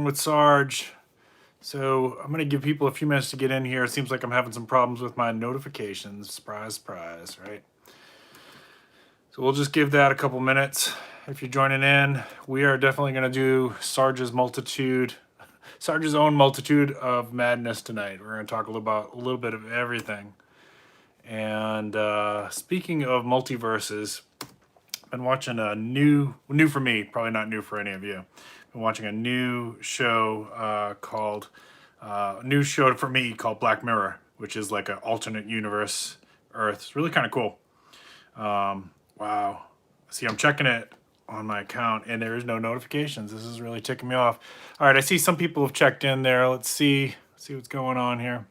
with Sarge. So I'm going to give people a few minutes to get in here. It seems like I'm having some problems with my notifications. Surprise, surprise, right? So we'll just give that a couple minutes. If you're joining in, we are definitely going to do Sarge's own multitude of madness tonight. We're going to talk a little bit of everything. And speaking of multiverses, I've been watching a new for me, probably not new for any of you. Been watching a new show new show for me called Black Mirror, which is like an alternate universe Earth. It's really kind of cool. Wow. See, I'm checking it on my account and there is no notifications. This is really ticking me off. All right, I see some people have checked in there. Let's see what's going on here.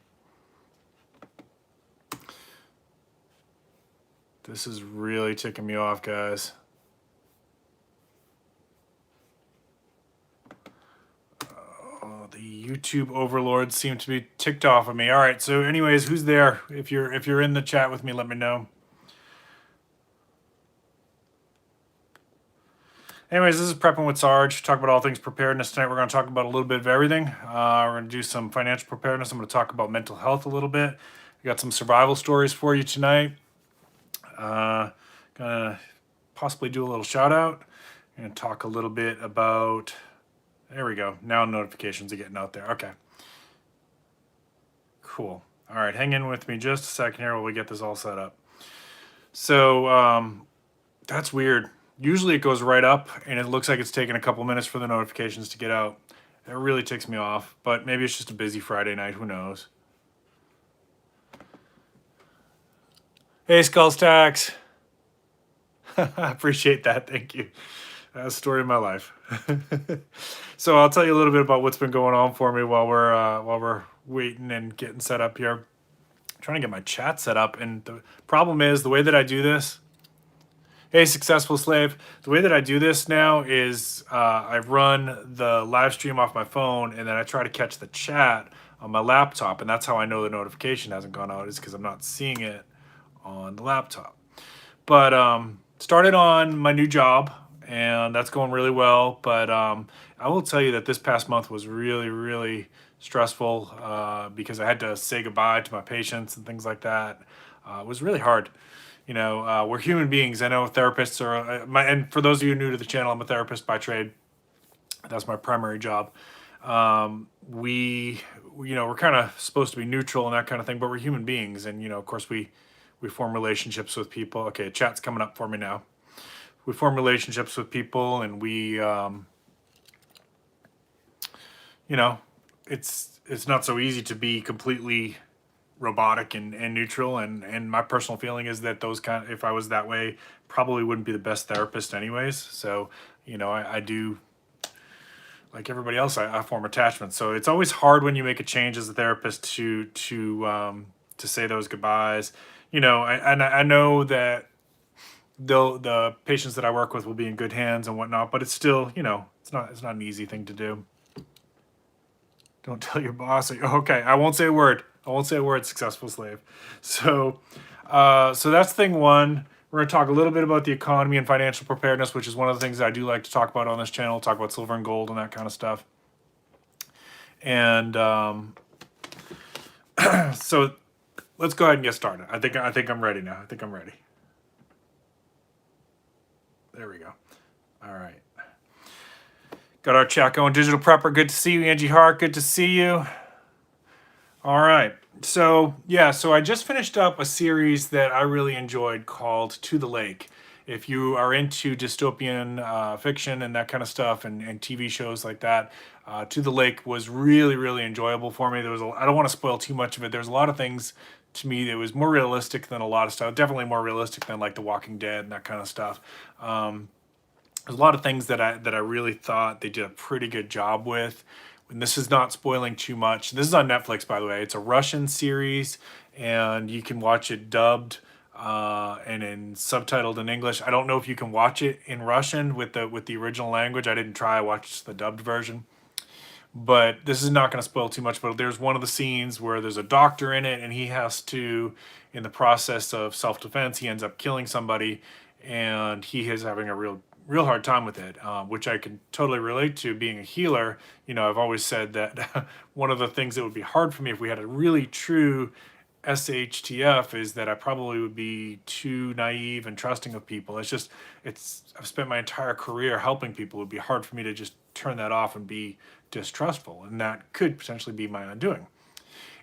This is really ticking me off, guys. The YouTube overlords seem to be ticked off of me. All right, so anyways, who's there? If you're in the chat with me, let me know. Anyways, this is Prepping with Sarge. Talk about all things preparedness tonight. We're going to talk about a little bit of everything. We're going to do some financial preparedness. I'm going to talk about mental health a little bit. I got some survival stories for you tonight. Gonna possibly do a little shout out and talk a little bit about, there we go. Now notifications are getting out there. Okay. Cool. All right. Hang in with me just a second here while we get this all set up. So, that's weird. Usually it goes right up and it looks like it's taking a couple minutes for the notifications to get out. That really ticks me off, but maybe it's just a busy Friday night. Who knows? Hey, Skull Stacks. I appreciate that. Thank you. That's the story of my life. So I'll tell you a little bit about what's been going on for me while we're waiting and getting set up here. I'm trying to get my chat set up, and the problem is the way that I do this. Hey, Successful Slave. The way that I do this now is I run the live stream off my phone, and then I try to catch the chat on my laptop, and that's how I know the notification hasn't gone out, is because I'm not seeing it on the laptop. But started on my new job, and that's going really well. But I will tell you that this past month was really, really stressful because I had to say goodbye to my patients and things like that. It was really hard. You know, we're human beings. I know therapists are and for those of you new to the channel, I'm a therapist by trade. That's my primary job. We're kind of supposed to be neutral and that kind of thing, but we're human beings, and of course we form relationships with people. Okay, chat's coming up for me now. We form relationships with people, and we, it's not so easy to be completely robotic and neutral. And my personal feeling is that if I was that way, probably wouldn't be the best therapist anyways. So, I do, like everybody else, I form attachments. So it's always hard when you make a change as a therapist to say those goodbyes. I know that the patients that I work with will be in good hands and whatnot, but it's still, it's not an easy thing to do. Don't tell your boss. Okay, I won't say a word. Successful Slave. So that's thing one. We're going to talk a little bit about the economy and financial preparedness, which is one of the things that I do like to talk about on this channel. Talk about silver and gold and that kind of stuff. And so let's go ahead and get started. I think I'm ready now. I'm ready. There we go. All right. Got our chat going. Digital Prepper, good to see you. Angie Hart, good to see you. All right. So I just finished up a series that I really enjoyed called To the Lake. If you are into dystopian fiction and that kind of stuff and TV shows like that, To the Lake was really, really enjoyable for me. I don't want to spoil too much of it. There's a lot of things to me that was more realistic than a lot of stuff. Definitely more realistic than like The Walking Dead and that kind of stuff. There's a lot of things that I really thought they did a pretty good job with. And this is not spoiling too much. This is on Netflix, by the way. It's a Russian series, and you can watch it dubbed and subtitled in English. I don't know if you can watch it in Russian with the original language. I didn't try. I watched the dubbed version. But this is not going to spoil too much. But there's one of the scenes where there's a doctor in it, and he has to, in the process of self-defense, he ends up killing somebody, and he is having a real real hard time with it, which I can totally relate to. Being a healer, you know, I've always said that one of the things that would be hard for me if we had a really true SHTF is that I probably would be too naive and trusting of people. I've spent my entire career helping people. It would be hard for me to just turn that off and be distrustful, and that could potentially be my undoing.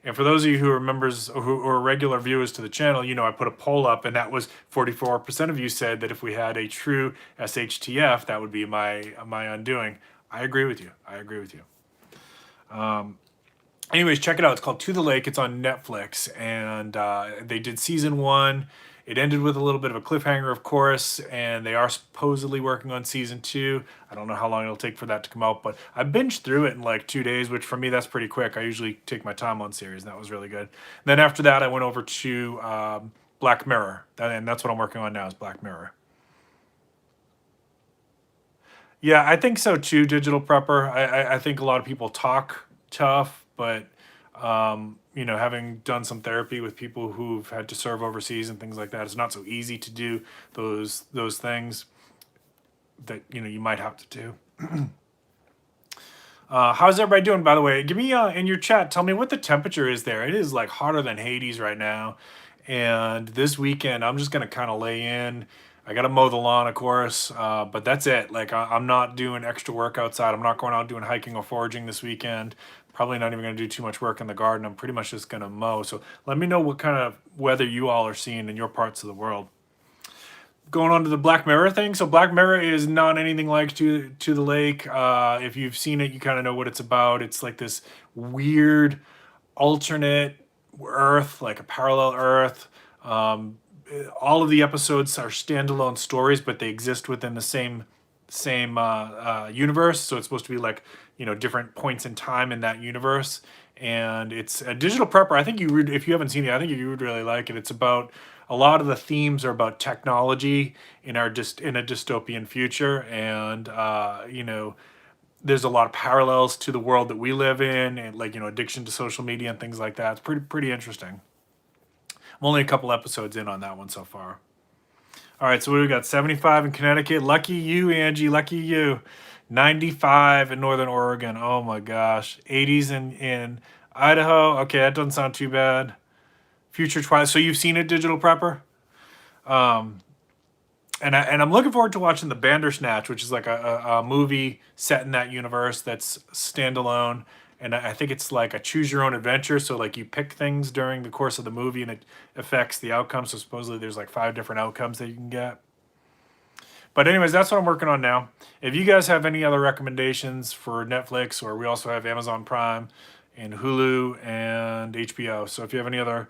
And for those of you who are members or who are regular viewers to the channel, you know, I put a poll up, and that was 44% of you said that if we had a true SHTF, that would be my undoing. I agree with you. I agree with you. Anyways, check it out. It's called To the Lake. It's on Netflix, and they did season 1. It ended with a little bit of a cliffhanger, of course, and they are supposedly working on season 2. I don't know how long it'll take for that to come out, but I binged through it in like 2 days, which for me, that's pretty quick. I usually take my time on series, and that was really good. And then after that, I went over to Black Mirror, and that's what I'm working on now is Black Mirror. Yeah, I think so too, Digital Prepper. I think a lot of people talk tough, but you know, having done some therapy with people who've had to serve overseas and things like that, it's not so easy to do those things that, you know, you might have to do. How's everybody doing, by the way? Give me in your chat, tell me what the temperature is there. It is like hotter than Hades right now. And this weekend, I'm just going to kind of lay in. I got to mow the lawn, of course, but that's it. Like, I'm not doing extra work outside. I'm not going out doing hiking or foraging this weekend. Probably not even going to do too much work in the garden. I'm pretty much just going to mow. So let me know what kind of weather you all are seeing in your parts of the world. Going on to the Black Mirror thing. So Black Mirror is not anything like To the Lake. If you've seen it, you kind of know what it's about. It's like this weird alternate Earth, like a parallel Earth. All of the episodes are standalone stories, but they exist within the same universe. So it's supposed to be like, you know, different points in time in that universe. And it's a Digital Prepper. I think if you haven't seen it, I think you would really like it. It's about, a lot of the themes are about technology in a dystopian future. And, you know, there's a lot of parallels to the world that we live in, and like, you know, addiction to social media and things like that. It's pretty interesting. I'm only a couple episodes in on that one so far. All right, so we got 75 in Connecticut. Lucky you, Angie. Lucky you. 95 in Northern Oregon. Oh my gosh. 80s in Idaho. Okay, that doesn't sound too bad. Future Twilight. So you've seen it, Digital Prepper? And I'm looking forward to watching the Bandersnatch, which is like a movie set in that universe that's standalone. And I think it's like a choose your own adventure. So like you pick things during the course of the movie and it affects the outcome. So supposedly there's like 5 different outcomes that you can get. But anyways, that's what I'm working on now. If you guys have any other recommendations for Netflix, or we also have Amazon Prime and Hulu and HBO. So if you have any other,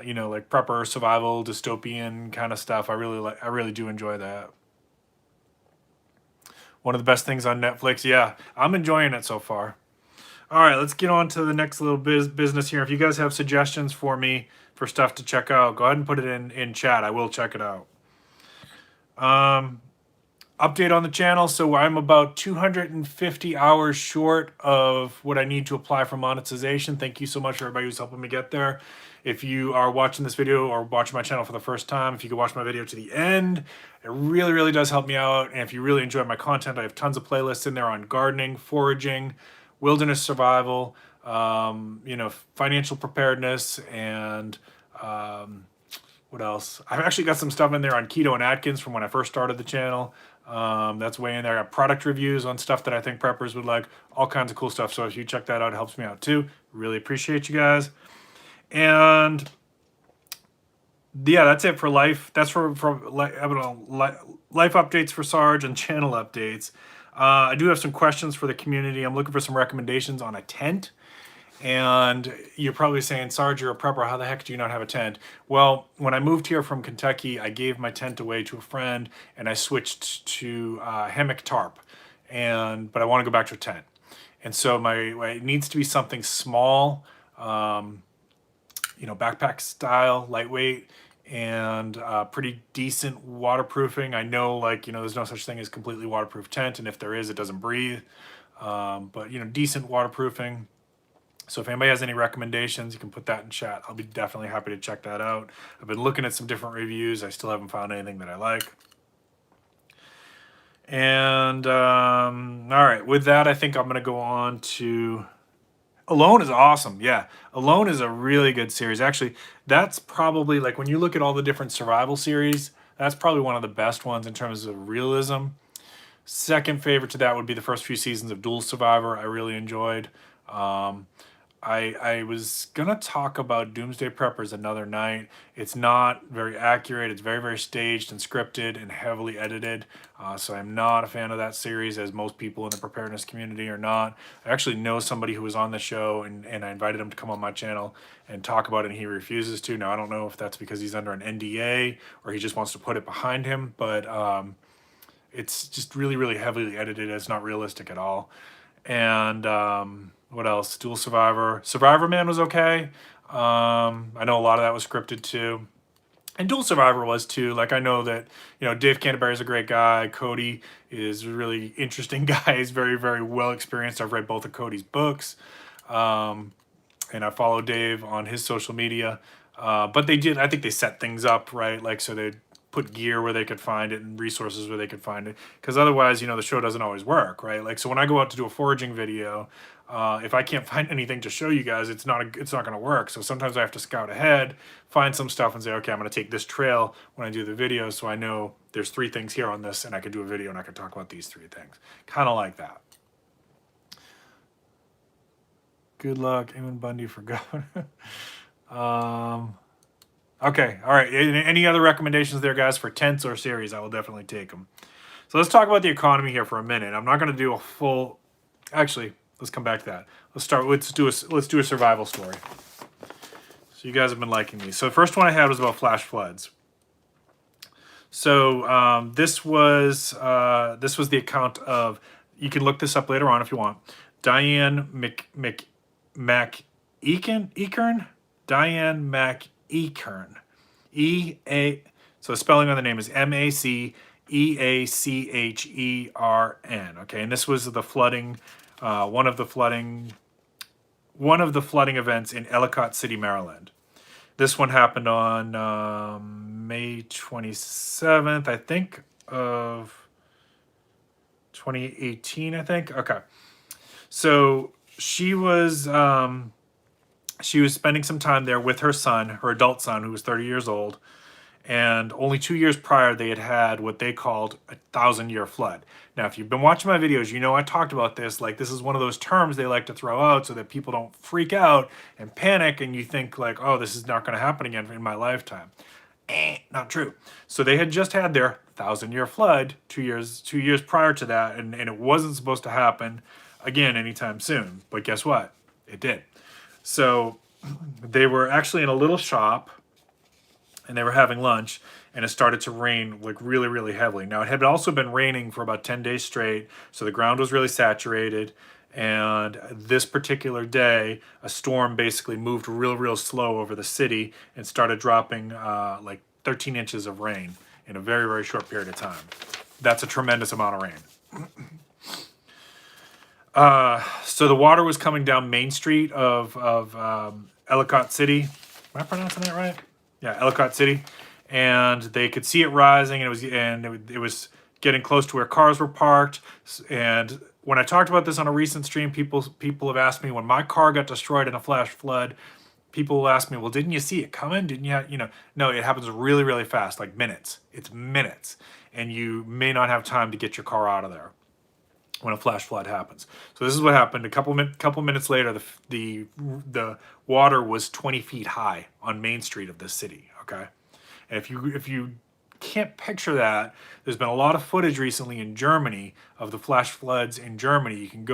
you know, like prepper, survival, dystopian kind of stuff, I really do enjoy that. One of the best things on Netflix. Yeah, I'm enjoying it so far. All right, let's get on to the next little business here. If you guys have suggestions for me for stuff to check out, go ahead and put it in chat. I will check it out. Update on the channel. So I'm about 250 hours short of what I need to apply for monetization. Thank you so much for everybody who's helping me get there. If you are watching this video or watching my channel for the first time, if you could watch my video to the end, it really, really does help me out. And if you really enjoy my content, I have tons of playlists in there on gardening, foraging, wilderness survival, you know, financial preparedness, and what else? I've actually got some stuff in there on keto and Atkins from when I first started the channel. That's way in there. I got product reviews on stuff that I think preppers would like, all kinds of cool stuff. So if you check that out, it helps me out too. Really appreciate you guys. And yeah, that's it for life. That's for life updates for Sarge and channel updates. I do have some questions for the community. I'm looking for some recommendations on a tent. And you're probably saying, Sarge, you're a prepper. How the heck do you not have a tent? Well, when I moved here from Kentucky, I gave my tent away to a friend, and I switched to hammock tarp. But I want to go back to a tent. And so it needs to be something small, you know, backpack style, lightweight, and pretty decent waterproofing. I know, like, you know, there's no such thing as completely waterproof tent, and if there is, it doesn't breathe. But, you know, decent waterproofing. So if anybody has any recommendations, you can put that in chat. I'll be definitely happy to check that out. I've been looking at some different reviews. I still haven't found anything that I like. And all right, with that, I think I'm going to go on to Alone is awesome. Yeah, Alone is a really good series. Actually, that's probably like when you look at all the different survival series, that's probably one of the best ones in terms of realism. Second favorite to that would be the first few seasons of Dual Survivor. I really enjoyed. Um, I was gonna talk about Doomsday Preppers another night. It's not very accurate. It's very staged and scripted and heavily edited. So I'm not a fan of that series, as most people in the preparedness community are not. I actually know somebody who was on the show, and I invited him to come on my channel and talk about it, and he refuses to. Now I don't know if that's because he's under an NDA or he just wants to put it behind him, but it's just really heavily edited. It's not realistic at all. And what else? Dual Survivor. Survivor Man was okay. I know a lot of that was scripted too. And Dual Survivor was too. Like, I know that, Dave Canterbury is a great guy. Cody is a really interesting guy. He's very well experienced. I've read both of Cody's books. And I follow Dave on his social media. But I think they set things up, right? Like, so they put gear where they could find it and resources where they could find it. Because otherwise, the show doesn't always work, right? Like, so when I go out to do a foraging video, if I can't find anything to show you guys, it's not going to work. So sometimes I have to scout ahead, find some stuff, and say, okay, I'm going to take this trail when I do the video, so I know there's 3 things here on this, and I can do a video and I can talk about these 3 things. Kind of like that. Good luck, Eamon Bundy for governor. Okay, all right. Any other recommendations there, guys, for tents or series? I will definitely take them. So let's talk about the economy here for a minute. I'm not going to do a full. Actually, let's come back to that. Let's do a survival story. So you guys have been liking these. So the first one I had was about flash floods. So this was the account of. You can look this up later on if you want. Diane McEachern. Diane McEachern. So the spelling on the name is MacEachern. Okay, and this was the flooding, one of the flooding events in Ellicott City, Maryland. This one happened on May 27th, I think, of 2018, I think. Okay. So she was spending some time there with her son, her adult son, who was 30 years old. And only 2 years prior, they had what they called a 1,000-year flood. Now, if you've been watching my videos, I talked about this. Like, this is one of those terms they like to throw out so that people don't freak out and panic, and you think like, oh, this is not going to happen again in my lifetime. Not true. So they had just had their 1,000-year flood 2 years prior to that, and it wasn't supposed to happen again anytime soon. But guess what? It did. So they were actually in a little shop, and they were having lunch, and it started to rain like really heavily. Now, it had also been raining for about 10 days straight, so the ground was really saturated. And this particular day, a storm basically moved real slow over the city and started dropping like 13 inches of rain in a very short period of time. That's a tremendous amount of rain. So the water was coming down Main Street of Ellicott City. Am I pronouncing that right? Yeah, Ellicott City, and they could see it rising, and it was getting close to where cars were parked. And when I talked about this on a recent stream, people have asked me, when my car got destroyed in a flash flood, people will ask me, well, didn't you see it coming? Didn't you? No, it happens really fast, like minutes. It's minutes, and you may not have time to get your car out of there when a flash flood happens. So this is what happened. A couple minutes later, the water was 20 feet high on Main Street of this city. Okay, and if you can't picture that, there's been a lot of footage recently in Germany of the flash floods in Germany. You can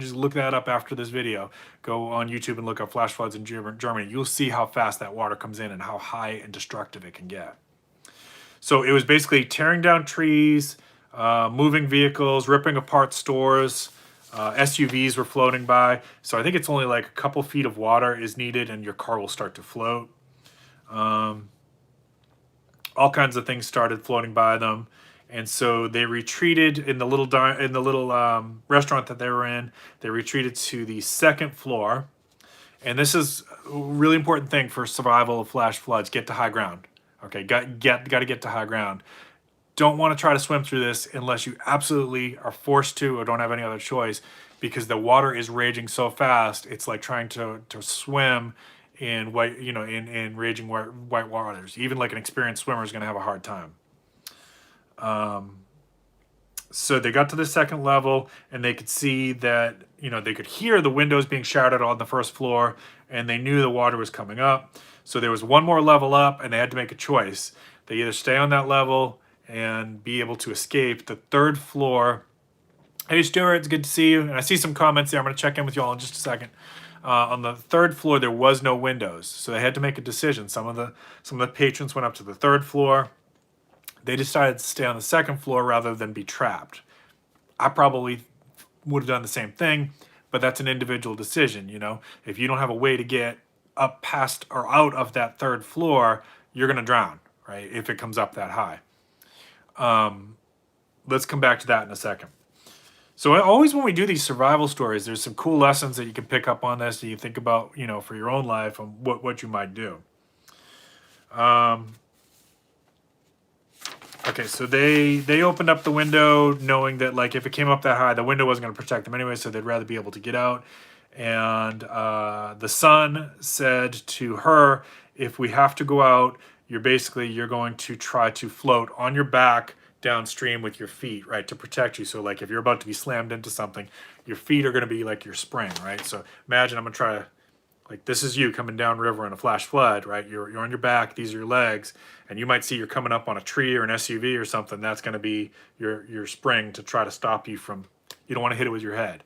just look that up after this video. Go on YouTube and look up flash floods in Germany. You'll see how fast that water comes in and how high and destructive it can get. So it was basically tearing down trees, moving vehicles, ripping apart stores. SUVs were floating by. So I think it's only like a couple feet of water is needed and your car will start to float. All kinds of things started floating by them. And so they retreated in the little restaurant that they were in. They retreated to the 2nd floor. And this is a really important thing for survival of flash floods. Get to high ground. Okay, got to get to high ground. don't want to try to swim through this unless you absolutely are forced to or don't have any other choice, because the water is raging so fast. It's like trying to swim in white, in raging white waters. Even like an experienced swimmer is going to have a hard time. So they got to the second level and they could see that, they could hear the windows being shouted on the first floor, and they knew the water was coming up. So there was one more level up and they had to make a choice. They either stay on that level and be able to escape the third floor. Hey Stuart, it's good to see you. And I see some comments there. I'm going to check in with you all in just a second. On the third floor, there was no windows, so they had to make a decision. Some of the patrons went up to the third floor. They decided to stay on the second floor rather than be trapped. I probably would have done the same thing, but that's an individual decision. If you don't have a way to get up past or out of that third floor, you're going to drown, right? If it comes up that high. Let's come back to that in a second. So always when we do these survival stories, there's some cool lessons that you can pick up on this that you think about, for your own life and what you might do. Okay, so they opened up the window knowing that, like, if it came up that high, the window wasn't going to protect them anyway, so they'd rather be able to get out. And the son said to her, if we have to go out, you're going to try to float on your back downstream with your feet, right, to protect you. So, like, if you're about to be slammed into something, your feet are going to be like your spring, right? So imagine I'm going to try to, like, this is you coming down river in a flash flood, right? You're on your back, these are your legs, and you might see you're coming up on a tree or an SUV or something. That's going to be your spring to try to stop you from, you don't want to hit it with your head.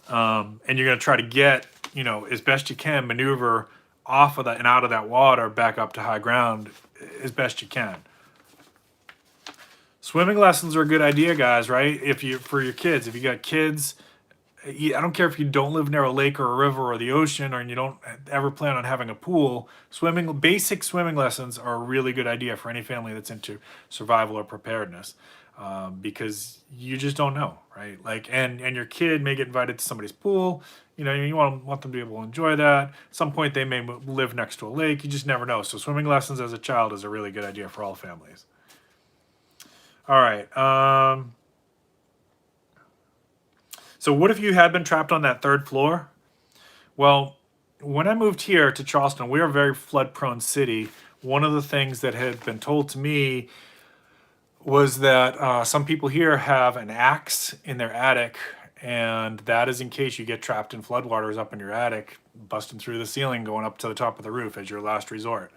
And you're going to try to get, as best you can, maneuver off of that and out of that water back up to high ground as best you can. Swimming lessons are a good idea, guys, right? For your kids, if you got kids, I don't care if you don't live near a lake or a river or the ocean, or you don't ever plan on having a pool. Basic swimming lessons are a really good idea for any family that's into survival or preparedness, because you just don't know, right? Like, and your kid may get invited to somebody's pool. You want them to be able to enjoy that. At some point, they may live next to a lake. You just never know. So swimming lessons as a child is a really good idea for all families. All right. So what if you had been trapped on that third floor? Well, when I moved here to Charleston, we are a very flood-prone city. One of the things that had been told to me was that some people here have an axe in their attic, and that is in case you get trapped in floodwaters up in your attic, busting through the ceiling, going up to the top of the roof as your last resort.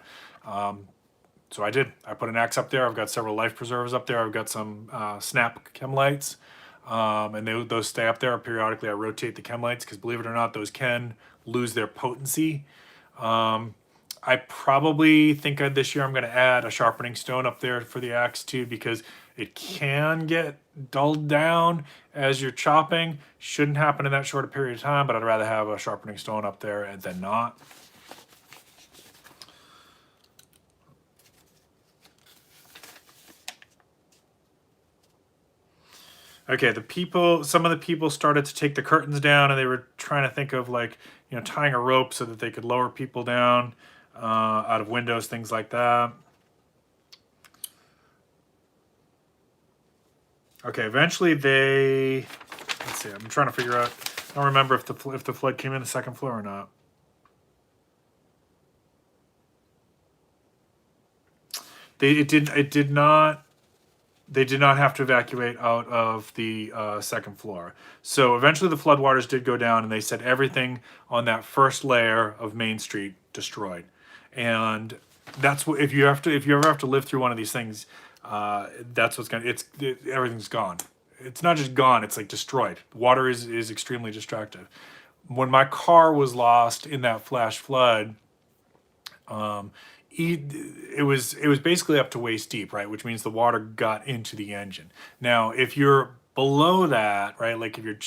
So I did. I put an axe up there. I've got several life preservers up there. I've got some snap chem lights. And those stay up there. Periodically I rotate the chem lights because, believe it or not, those can lose their potency. I probably think this year I'm going to add a sharpening stone up there for the axe too, because it can get dulled down as you're chopping. Shouldn't happen in that short a period of time, but I'd rather have a sharpening stone up there than not. Okay, some of the people started to take the curtains down, and they were trying to think of, like, tying a rope so that they could lower people down out of windows, things like that. Okay, eventually let's see, I'm trying to figure out, I don't remember if the flood came in the second floor or not. They did not have to evacuate out of the second floor. So eventually the floodwaters did go down, and they said everything on that first layer of Main Street destroyed. And that's what, if you ever have to live through one of these things, that's what's everything's gone. It's not just gone, it's like destroyed. Water is extremely destructive. When my car was lost in that flash flood, it was basically up to waist deep, right? Which means the water got into the engine. Now, if you're below that, right, like if you're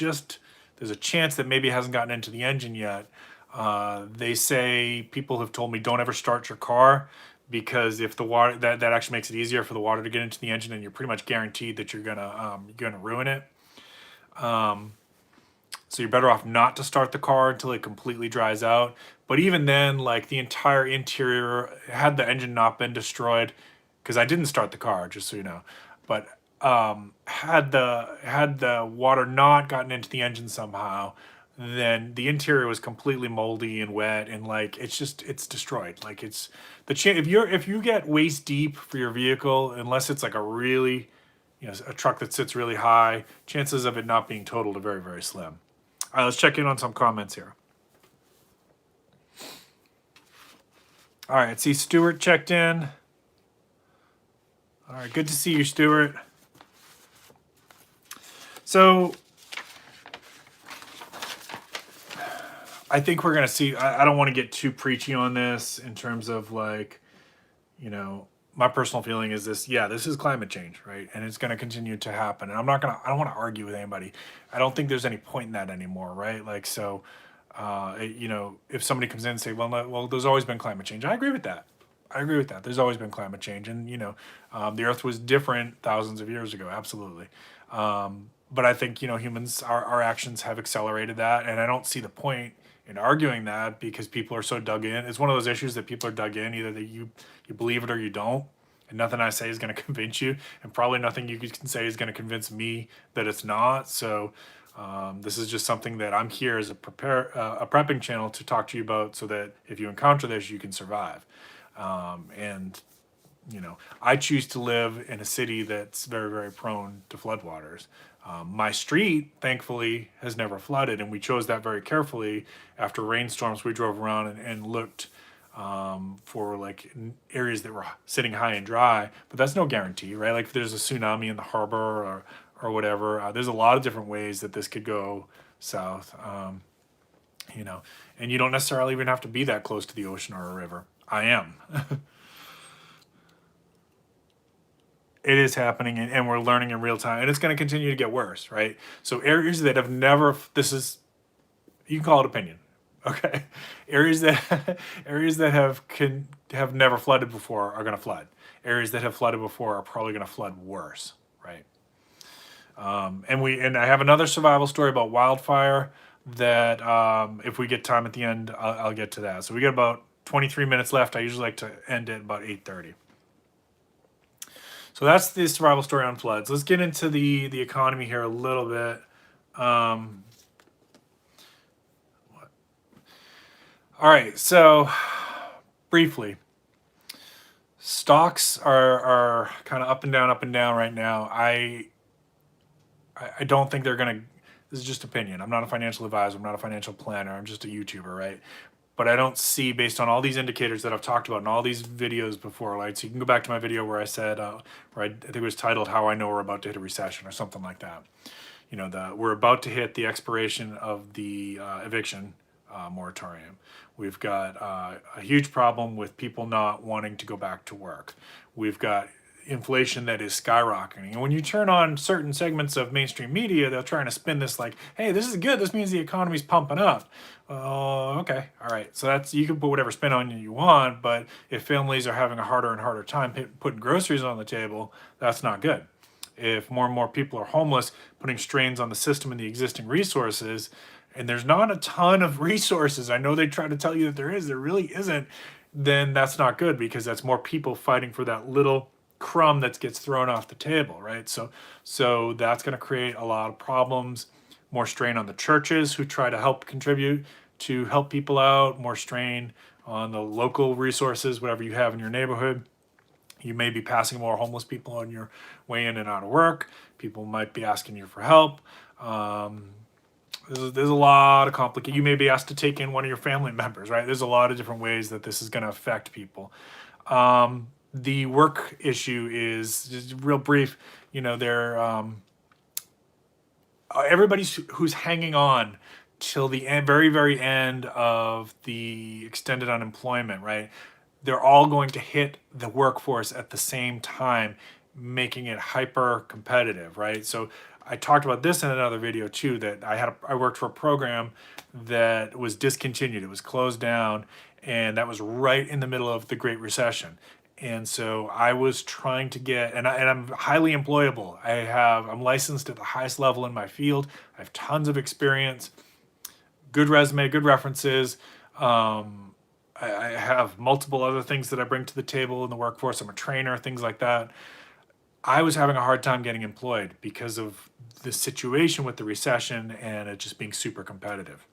there's a chance that maybe it hasn't gotten into the engine yet. They say, people have told me, don't ever start your car, because if the water, that actually makes it easier for the water to get into the engine, and you're pretty much guaranteed that you're gonna ruin it. So you're better off not to start the car until it completely dries out. But even then, like, the entire interior, had the engine not been destroyed, because I didn't start the car, just so you know. But had the water not gotten into the engine somehow, then the interior was completely moldy and wet, and like it's destroyed. Like it's if you get waist deep for your vehicle, unless it's like a really, a truck that sits really high, chances of it not being totaled are very, very slim. All right, let's check in on some comments here. All right, see Stuart checked in. All right, good to see you, Stuart. So I think we're going to see, I don't want to get too preachy on this in terms of like, my personal feeling is this is climate change, right? And it's going to continue to happen. And I don't want to argue with anybody. I don't think there's any point in that anymore, right? Like, so, if somebody comes in and say, well, there's always been climate change. I agree with that. There's always been climate change. And, the earth was different thousands of years ago. Absolutely. But I think, humans, our actions have accelerated that. And I don't see the point in arguing that because people are so dug in. It's one of those issues that people are dug in, either that you believe it or you don't. And nothing I say is going to convince you. And probably nothing you can say is going to convince me that it's not. So this is just something that I'm here as a prepping channel to talk to you about so that if you encounter this, you can survive. And I choose to live in a city that's very, very prone to floodwaters. My street, thankfully, has never flooded, and we chose that very carefully. After rainstorms, we drove around and looked for like areas that were sitting high and dry, but that's no guarantee, right? Like if there's a tsunami in the harbor or whatever, there's a lot of different ways that this could go south, and you don't necessarily even have to be that close to the ocean or a river. I am. It is happening, and we're learning in real time, and it's going to continue to get worse, right? So areas that have never, you can call it opinion, okay? Areas that have never flooded before are going to flood. Areas that have flooded before are probably going to flood worse, right? And I have another survival story about wildfire that if we get time at the end, I'll get to that. So we got about 23 minutes left. I usually like to end at about 8:30. So that's the survival story on floods. Let's get into the economy here a little bit. All right, so briefly, stocks are kind of up and down right now. I don't think they're going to, this is just opinion. I'm not a financial advisor. I'm not a financial planner. I'm just a YouTuber, right? But I don't see, based on all these indicators that I've talked about in all these videos before, right? So you can go back to my video where I said, I think it was titled "How I Know We're About to Hit a Recession" or something like that. We're about to hit the expiration of the eviction moratorium. We've got a huge problem with people not wanting to go back to work. We've got inflation that is skyrocketing. And when you turn on certain segments of mainstream media, they're trying to spin this like, hey, this is good. This means the economy's pumping up. Oh, okay. All right. So that's, you can put whatever spin on you want, but if families are having a harder and harder time putting groceries on the table, that's not good. If more and more people are homeless, putting strains on the system and the existing resources, and there's not a ton of resources, I know they try to tell you that there really isn't, then that's not good because that's more people fighting for that little crumb that gets thrown off the table, right? So that's going to create a lot of problems, more strain on the churches who try to help contribute to help people out, more strain on the local resources, whatever you have in your neighborhood. You may be passing more homeless people on your way in and out of work. People might be asking you for help. There's a lot of complicated. You may be asked to take in one of your family members, right? There's a lot of different ways that this is going to affect people. The work issue is just real brief. Everybody who's hanging on till the end, very, very end of the extended unemployment, right? They're all going to hit the workforce at the same time, making it hyper competitive, right? So I talked about this in another video too, that I worked for a program that was discontinued. It was closed down, and that was right in the middle of the Great Recession. And so I was trying to get, and I'm highly employable. I'm licensed at the highest level in my field. I have tons of experience, good resume, good references. I have multiple other things that I bring to the table in the workforce. I'm a trainer, things like that. I was having a hard time getting employed because of the situation with the recession and it just being super competitive.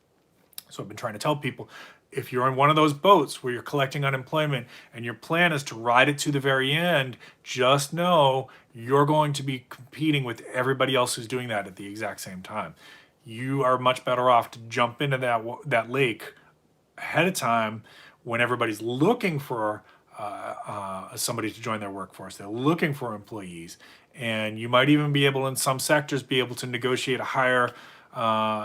So I've been trying to tell people, if you're in one of those boats where you're collecting unemployment and your plan is to ride it to the very end, just know you're going to be competing with everybody else who's doing that at the exact same time. You are much better off to jump into that lake ahead of time when everybody's looking for somebody to join their workforce. They're looking for employees, and you might even be able, in some sectors, be able to negotiate a higher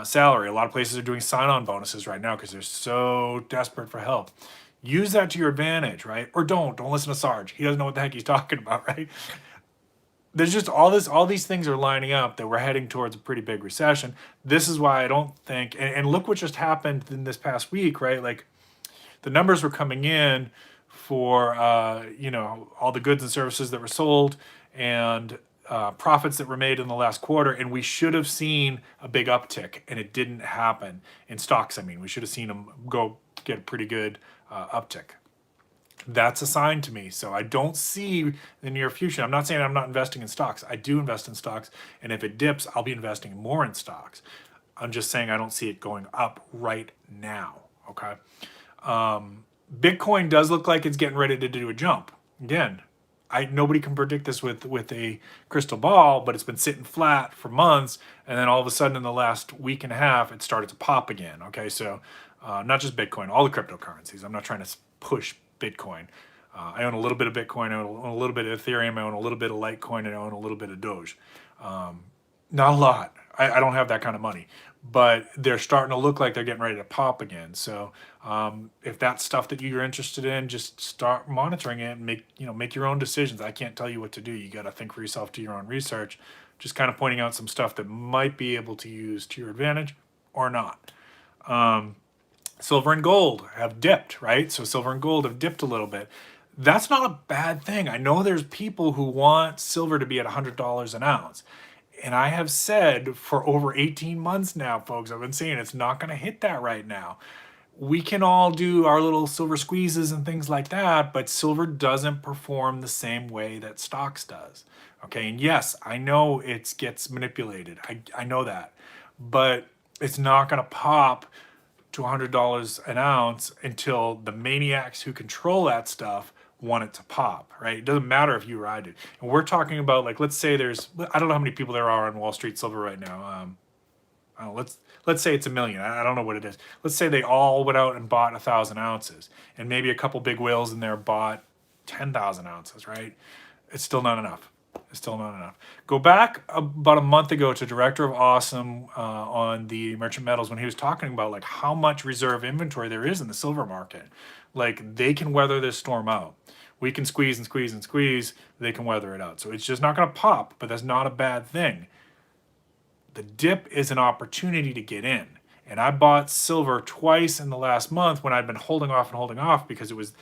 salary. A lot of places are doing sign-on bonuses right now because they're so desperate for help. Use that to your advantage, right? Or don't listen to Sarge. He doesn't know what the heck he's talking about, right? There's just all these things are lining up that we're heading towards a pretty big recession. This is why I don't think, and look what just happened in this past week, right? Like, the numbers were coming in for all the goods and services that were sold and profits that were made in the last quarter, and we should have seen a big uptick, and it didn't happen in stocks. I mean, we should have seen them go get a pretty good uptick. That's a sign to me. So I don't see the near future. I'm not saying I'm not investing in stocks. I do invest in stocks, and if it dips, I'll be investing more in stocks. I'm just saying I don't see it going up right now. Okay. Bitcoin does look like it's getting ready to do a jump. Again, nobody can predict this with a crystal ball, but it's been sitting flat for months, and then all of a sudden in the last week and a half, it started to pop again. Okay, so not just Bitcoin, all the cryptocurrencies. I'm not trying to push Bitcoin. I own a little bit of Bitcoin, I own a little bit of Ethereum, I own a little bit of Litecoin, and I own a little bit of Doge. Not a lot. I don't have that kind of money, but they're starting to look like they're getting ready to pop again. So if that's stuff that you're interested in, just start monitoring it and make your own decisions. I can't tell you what to do. You got to think for yourself, do your own research. Just kind of pointing out some stuff that might be able to use to your advantage or not. Silver and gold have dipped, right? So silver and gold have dipped a little bit. That's not a bad thing. I know there's people who want silver to be at $100 an ounce. And I have said for over 18 months now, folks, I've been saying it's not going to hit that right now. We can all do our little silver squeezes and things like that, but silver doesn't perform the same way that stocks does. Okay, and yes, I know it gets manipulated. I know that. But it's not going to pop to $100 an ounce until the maniacs who control that stuff want it to pop, right? It doesn't matter if you or I do. And we're talking about, like, let's say there's, I don't know how many people there are on Wall Street Silver right now. Let's say it's 1 million. I don't know what it is. Let's say they all went out and bought 1,000 ounces, and maybe a couple big whales in there bought 10,000 ounces, right? It's still not enough. It's still not enough. Go back about a month ago to Director of Awesome on the Merchant Metals when he was talking about like how much reserve inventory there is in the silver market. Like, they can weather this storm out. We can squeeze and squeeze and squeeze. They can weather it out. So it's just not going to pop, but that's not a bad thing. The dip is an opportunity to get in. And I bought silver twice in the last month when I'd been holding off because it was,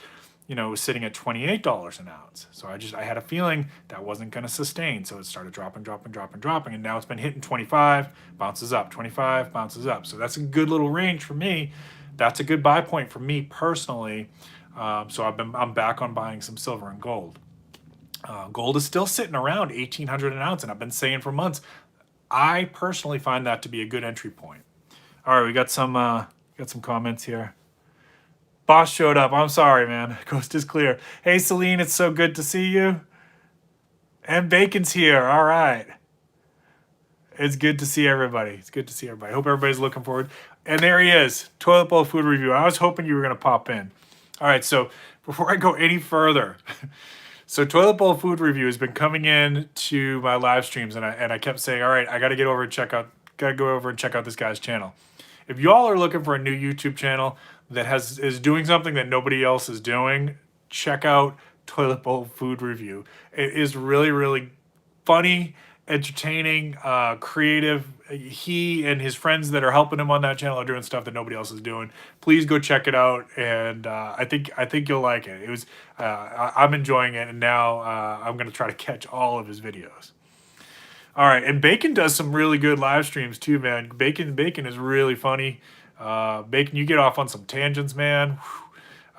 it was sitting at $28 an ounce. So I had a feeling that wasn't going to sustain. So it started dropping. And now it's been hitting 25, bounces up, 25, bounces up. So that's a good little range for me. That's a good buy point for me personally. So I'm back on buying some silver and gold. Gold is still sitting around 1,800 an ounce, and I've been saying for months, I personally find that to be a good entry point. All right, we got some comments here. Boss showed up. I'm sorry, man. Coast is clear. Hey, Celine, it's so good to see you. And Bacon's here. All right. It's good to see everybody. It's good to see everybody. Hope everybody's looking forward. And there he is, Toilet Bowl Food Review. I was hoping you were going to pop in. All right, so before I go any further, so Toilet Bowl Food Review has been coming in to my live streams, and I kept saying, all right, I got to go over and check out this guy's channel. If y'all are looking for a new YouTube channel that is doing something that nobody else is doing, check out Toilet Bowl Food Review. It is really, really funny, entertaining, creative. He and his friends that are helping him on that channel are doing stuff that nobody else is doing. Please go check it out, and I think you'll like it. It was I'm enjoying it, and now I'm gonna try to catch all of his videos. All right, and Bacon does some really good live streams too, man. Bacon is really funny. Bacon, you get off on some tangents, man.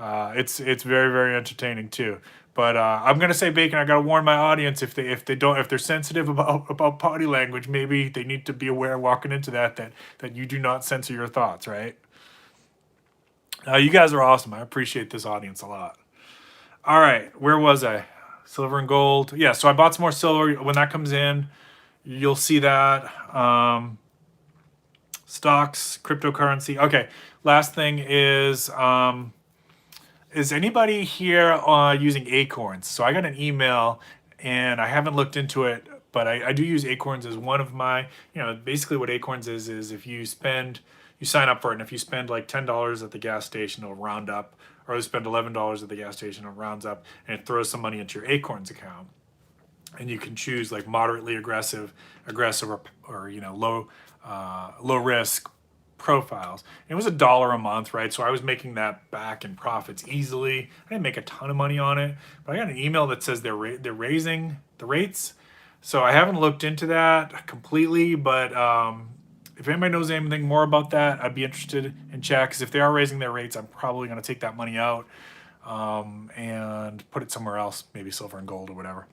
It's very, very entertaining too. But I'm gonna say, Bacon, I gotta warn my audience, if they're sensitive about body language, maybe they need to be aware walking into that you do not censor your thoughts, right? You guys are awesome. I appreciate this audience a lot. All right, where was I? Silver and gold. Yeah, so I bought some more silver. When that comes in, you'll see that. Stocks, cryptocurrency. Okay, last thing is anybody here using Acorns? So I got an email, and I haven't looked into it, but I do use Acorns as one of my, basically what Acorns is if you sign up for it, and if you spend like $10 at the gas station, it'll round up, or you spend $11 at the gas station, it rounds up, and it throws some money into your Acorns account. And you can choose like moderately aggressive, or low risk profiles. And it was $1 a month, right? So I was making that back in profits easily. I didn't make a ton of money on it, but I got an email that says they're raising the rates. So I haven't looked into that completely, but if anybody knows anything more about that, I'd be interested in chat, because if they are raising their rates, I'm probably going to take that money out and put it somewhere else, maybe silver and gold or whatever.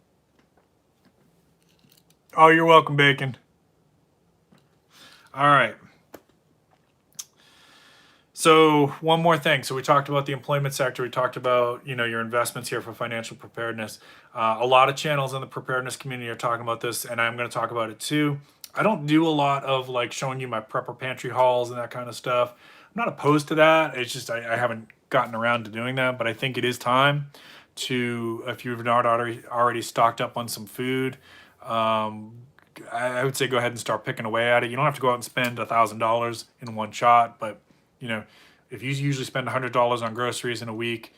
Oh, you're welcome, Bacon. All right. So one more thing. So we talked about the employment sector. We talked about, your investments here for financial preparedness. A lot of channels in the preparedness community are talking about this, and I'm going to talk about it too. I don't do a lot of like showing you my prepper pantry hauls and that kind of stuff. I'm not opposed to that. It's just I haven't gotten around to doing that, but I think it is time to, if you've not already stocked up on some food, I would say go ahead and start picking away at it. You don't have to go out and spend $1,000 in one shot, but if you usually spend $100 on groceries in a week,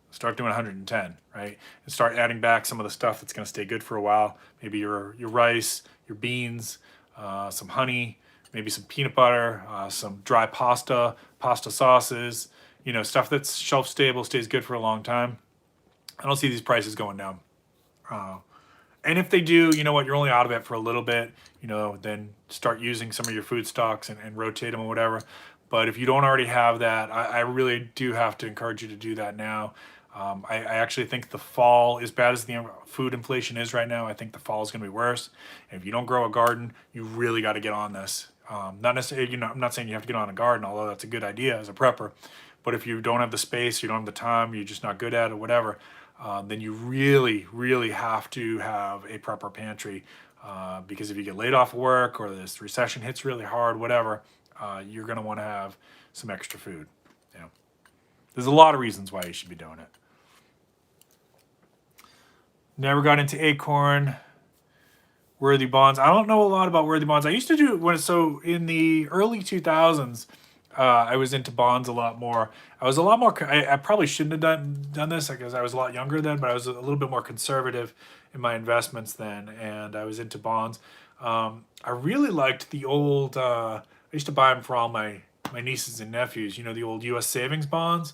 start doing 110, right? And start adding back some of the stuff that's going to stay good for a while. Maybe your rice, your beans, some honey, maybe some peanut butter, some dry pasta sauces, stuff that's shelf stable, stays good for a long time. I don't see these prices going down. And if they do, you know what, you're only out of it for a little bit, then start using some of your food stocks and rotate them or whatever. But if you don't already have that, I really do have to encourage you to do that now. I actually think the fall, as bad as the food inflation is right now, I think the fall is going to be worse. And if you don't grow a garden, you really got to get on this. Not necessarily, I'm not saying you have to get on a garden, although that's a good idea as a prepper. But if you don't have the space, you don't have the time, you're just not good at it, whatever, then you really, really have to have a prepper pantry. Because if you get laid off of work, or this recession hits really hard, whatever, you're going to want to have some extra food. There's a lot of reasons why you should be doing it. Never got into Acorn. Worthy bonds. I don't know a lot about worthy bonds. I used to do so in the early 2000s. I was into bonds a lot more. I was a lot more. I probably shouldn't have done this because I was a lot younger then, but I was a little bit more conservative in my investments then, and I was into bonds. I really liked the old. I used to buy them for all my nieces and nephews. The old U.S. savings bonds.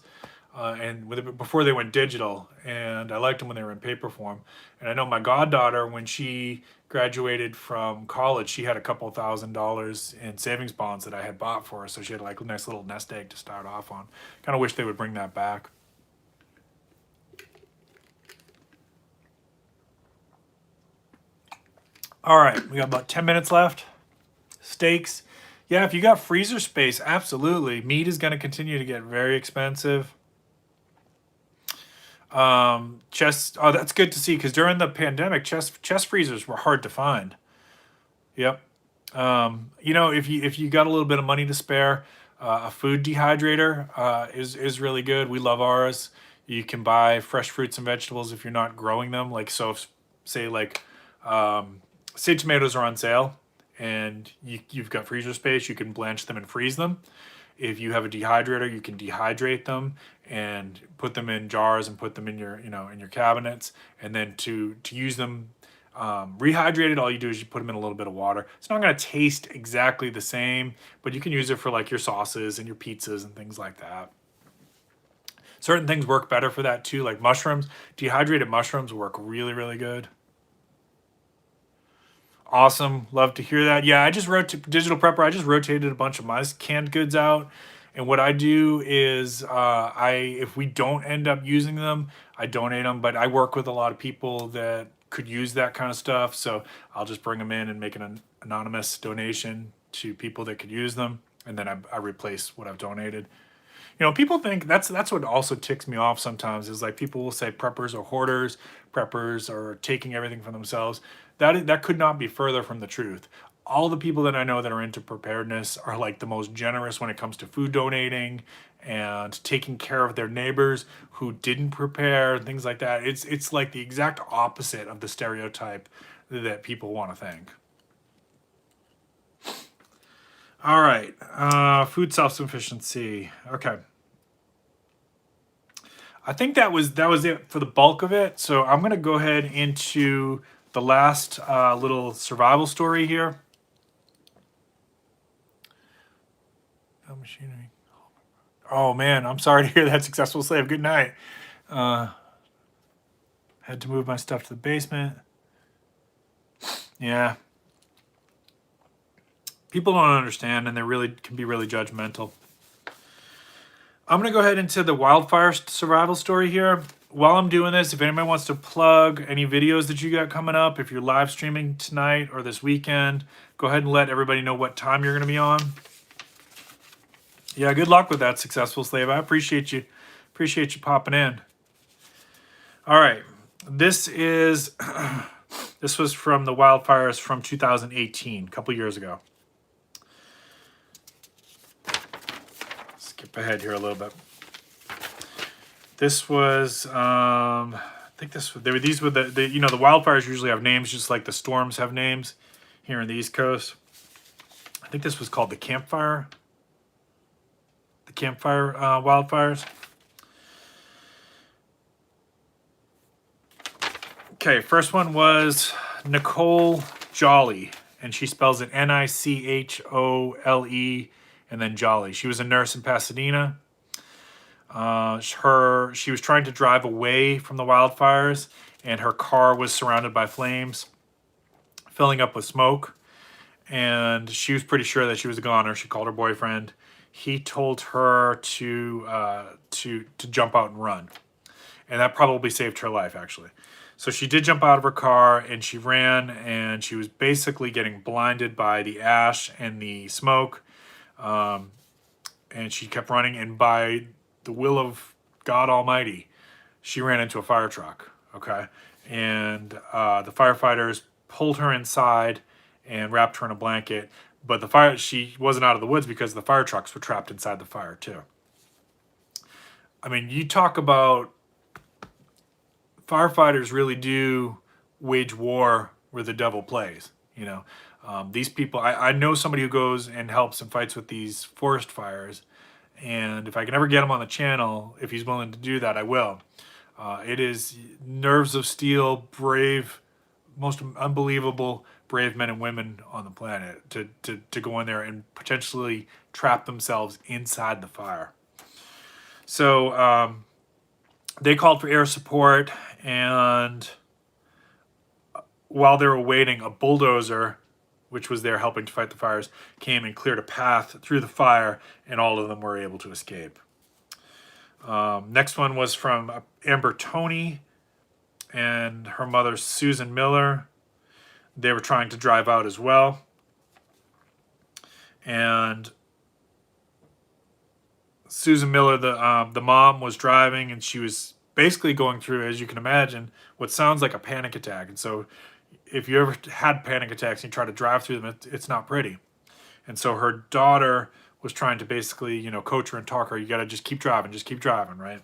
And before they went digital, and I liked them when they were in paper form. And I know my goddaughter, when she graduated from college, she had a couple $1,000s in savings bonds that I had bought for her, so she had like a nice little nest egg to start off on. Kind of wish they would bring that back. All right, we got about 10 minutes left. Steaks. Yeah, if you got freezer space, absolutely. Meat is going to continue to get very expensive. Chest. Oh, that's good to see, because during the pandemic, chest freezers were hard to find. Yep. If you got a little bit of money to spare, a food dehydrator is really good. We love ours. You can buy fresh fruits and vegetables if you're not growing them. Like, so if, say tomatoes are on sale and you've got freezer space, you can blanch them and freeze them. If you have a dehydrator, you can dehydrate them and put them in jars and put them in your, in your cabinets. And then to use them rehydrated, all you do is you put them in a little bit of water. It's not going to taste exactly the same, but you can use it for like your sauces and your pizzas and things like that. Certain things work better for that too, like mushrooms. Dehydrated mushrooms work really, really good. Awesome. Love to hear that. Yeah, I just wrote to Digital Prepper. I just rotated a bunch of my canned goods out, And what I do is if we don't end up using them, I donate them. But I work with a lot of people that could use that kind of stuff. So I'll just bring them in and make an anonymous donation to people that could use them. And then I replace what I've donated. You know, people think that's what also ticks me off sometimes is like people will say preppers are hoarders, preppers are taking everything for themselves. That could not be further from the truth. All the people that I know that are into preparedness are like the most generous when it comes to food donating and taking care of their neighbors who didn't prepare and things like that. It's like the exact opposite of the stereotype that people want to think. All right, food self-sufficiency. Okay, I think that was it for the bulk of it. So I'm gonna go ahead into the last little survival story here. Machinery. Oh man, I'm sorry to hear that, successful slave. Good night. Had to move my stuff to the basement. Yeah. People don't understand, and they really can be really judgmental. I'm going to go ahead into the wildfire survival story here. While I'm doing this, if anybody wants to plug any videos that you got coming up, if you're live streaming tonight or this weekend, go ahead and let everybody know what time you're going to be on. Yeah, good luck with that, successful slave. I appreciate you popping in. All right, this was from the wildfires from 2018, a couple years ago. Skip ahead here a little bit. This was, I think these were the wildfires usually have names, just like the storms have names here in the East Coast. I think this was called the campfire wildfires. Okay, first one was Nicole Jolly, and she spells it Nichole and then Jolly. She was a nurse in Pasadena. She was trying to drive away from the wildfires, and her car was surrounded by flames, filling up with smoke. And she was pretty sure that she was a goner. She called her boyfriend. He told her to jump out and run, and that probably saved her life, actually. So she did jump out of her car and she ran, and she was basically getting blinded by the ash and the smoke. And she kept running, and by the will of God Almighty, she ran into a fire truck. Okay. And the firefighters pulled her inside and wrapped her in a blanket. But she wasn't out of the woods because the fire trucks were trapped inside the fire too. I mean, you talk about firefighters really do wage war where the devil plays. You know, these people, I know somebody who goes and helps and fights with these forest fires. And if I can ever get him on the channel, if he's willing to do that, I will. It is nerves of steel, brave, most unbelievable brave men and women on the planet to go in there and potentially trap themselves inside the fire. So they called for air support, and while they were waiting, a bulldozer, which was there helping to fight the fires, came and cleared a path through the fire, and all of them were able to escape. Next one was from Amber Toney and her mother, Susan Miller. They were trying to drive out as well. And Susan Miller, the mom, was driving, and she was basically going through, as you can imagine, what sounds like a panic attack. And so if you ever had panic attacks and you try to drive through them, it's not pretty. And so her daughter was trying to basically, coach her and talk her. You got to just keep driving, right?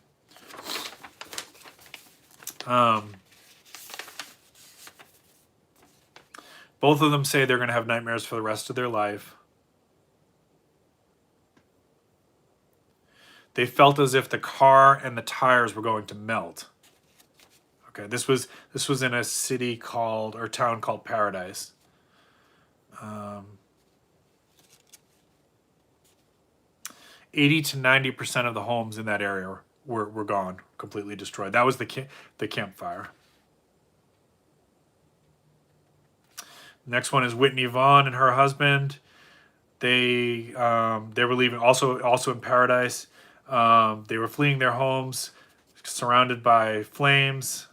Both of them say they're going to have nightmares for the rest of their life. They felt as if the car and the tires were going to melt. Okay, this was in a city or town called Paradise. 80 to 90% of the homes in that area were gone, completely destroyed. That was the campfire. Next one is Whitney Vaughn and her husband. They were leaving also in Paradise. They were fleeing their homes, surrounded by flames.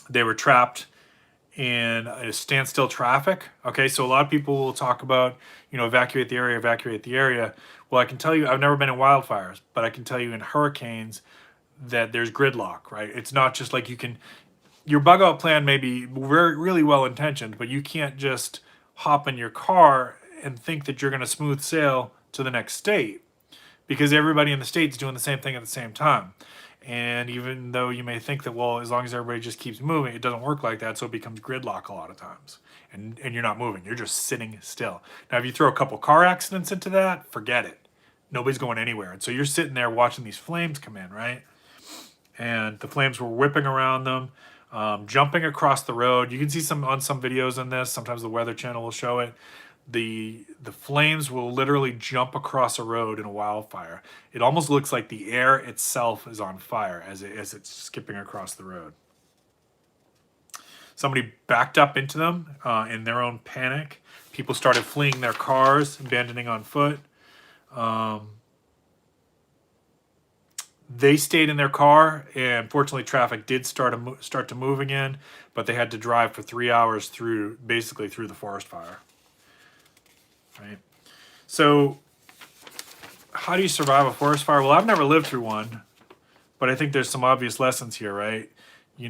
They were trapped in a standstill traffic. Okay, so a lot of people will talk about, evacuate the area, evacuate the area. Well, I can tell you, I've never been in wildfires, but I can tell you in hurricanes that there's gridlock, right? It's not just like your bug out plan may be really well intentioned, but you can't just hop in your car and think that you're going to smooth sail to the next state, because everybody in the state's doing the same thing at the same time. And even though you may think that, well, as long as everybody just keeps moving, it doesn't work like that. So it becomes gridlock a lot of times. And you're not moving. You're just sitting still. Now, if you throw a couple car accidents into that, forget it. Nobody's going anywhere. And so you're sitting there watching these flames come in, right? And the flames were whipping around them, jumping across the road. You can see some videos on this. Sometimes the Weather Channel will show it. The flames will literally jump across a road in a wildfire. It almost looks like the air itself is on fire as it's skipping across the road. Somebody backed up into them in their own panic. People started fleeing their cars, abandoning on foot. They stayed in their car, and fortunately traffic did start to move again, but they had to drive for 3 hours basically through the forest fire. Right. So how do you survive a forest fire? Well, I've never lived through one, but I think there's some obvious lessons here, right? You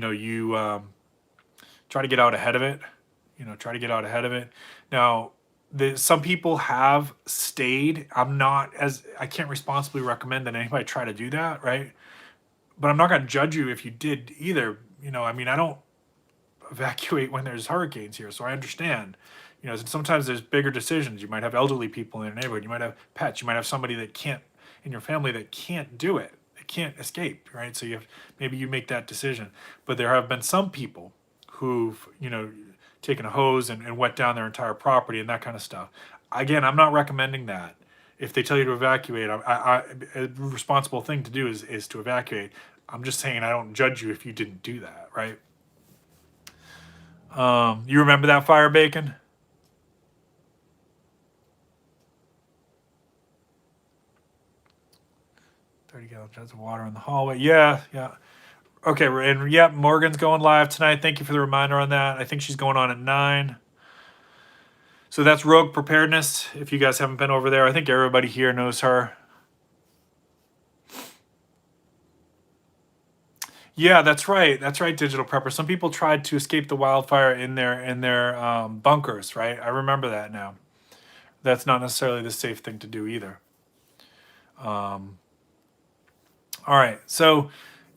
try to get out ahead of it. Now, some people have stayed. I can't responsibly recommend that anybody try to do that, right? But I'm not going to judge you if you did either. I don't evacuate when there's hurricanes here, so I understand. Sometimes there's bigger decisions. You might have elderly people in your neighborhood. You might have pets. You might have somebody that can't, in your family, that can't do it. They can't escape, right? So maybe you make that decision. But there have been some people who've, taken a hose and wet down their entire property and that kind of stuff. Again, I'm not recommending that. If they tell you to evacuate, a responsible thing to do is to evacuate. I'm just saying I don't judge you if you didn't do that, right? You remember that fire, Bacon? 30-gallon jugs of water in the hallway. Yeah. Okay, and yep, Morgan's going live tonight. Thank you for the reminder on that. I think she's going on at 9. So that's Rogue Preparedness. If you guys haven't been over there, I think everybody here knows her. Yeah, that's right. That's right, Digital Prepper. Some people tried to escape the wildfire in their bunkers, right? I remember that now. That's not necessarily the safe thing to do either. All right, so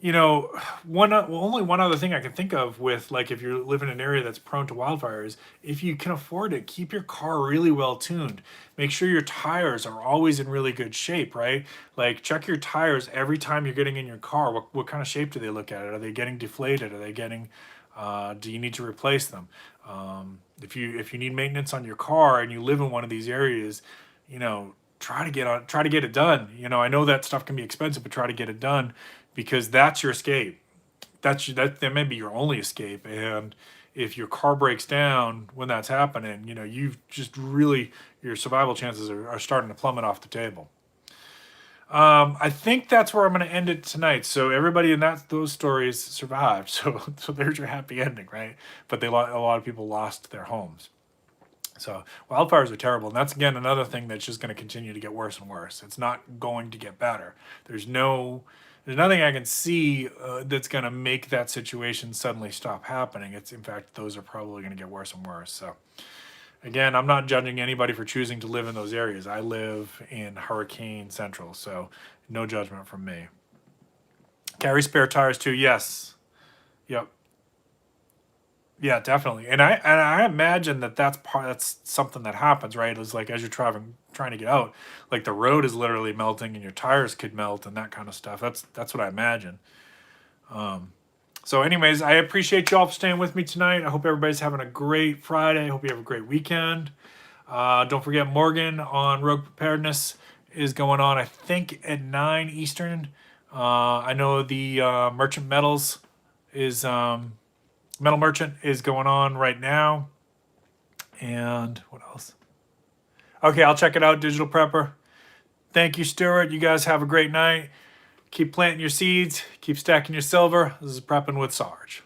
only one other thing I can think of with, like, if you live in an area that's prone to wildfires, if you can afford it, keep your car really well tuned. Make sure your tires are always in really good shape, right? Like, check your tires every time you're getting in your car. What kind of shape do they look at? Are they getting deflated? Are they getting? Do you need to replace them? If you need maintenance on your car and you live in one of these areas, try to get it done. I know that stuff can be expensive, but try to get it done, because that's your escape. That may be your only escape. And if your car breaks down when that's happening, you've just really, your survival chances are starting to plummet off the table. I think that's where I'm going to end it tonight. So everybody in those stories survived. So there's your happy ending, right? But a lot of people lost their homes. So wildfires are terrible, and that's, again, another thing that's just going to continue to get worse and worse. It's not going to get better. There's nothing I can see that's going to make that situation suddenly stop happening. In fact, those are probably going to get worse and worse. So again, I'm not judging anybody for choosing to live in those areas. I live in Hurricane Central, so no judgment from me. Carry spare tires too. Yes. Yep. Yeah, definitely. And I imagine that's something that happens, right? It's like, as you're trying to get out, like, the road is literally melting and your tires could melt and that kind of stuff. That's what I imagine. So anyways, I appreciate you all for staying with me tonight. I hope everybody's having a great Friday. I hope you have a great weekend. Don't forget, Morgan on Rogue Preparedness is going on, I think, at 9 Eastern. I know the Merchant Metals is... Metal Merchant is going on right now. And what else? Okay, I'll check it out, Digital Prepper. Thank you, Stuart. You guys have a great night. Keep planting your seeds. Keep stacking your silver. This is Prepping with Sarge.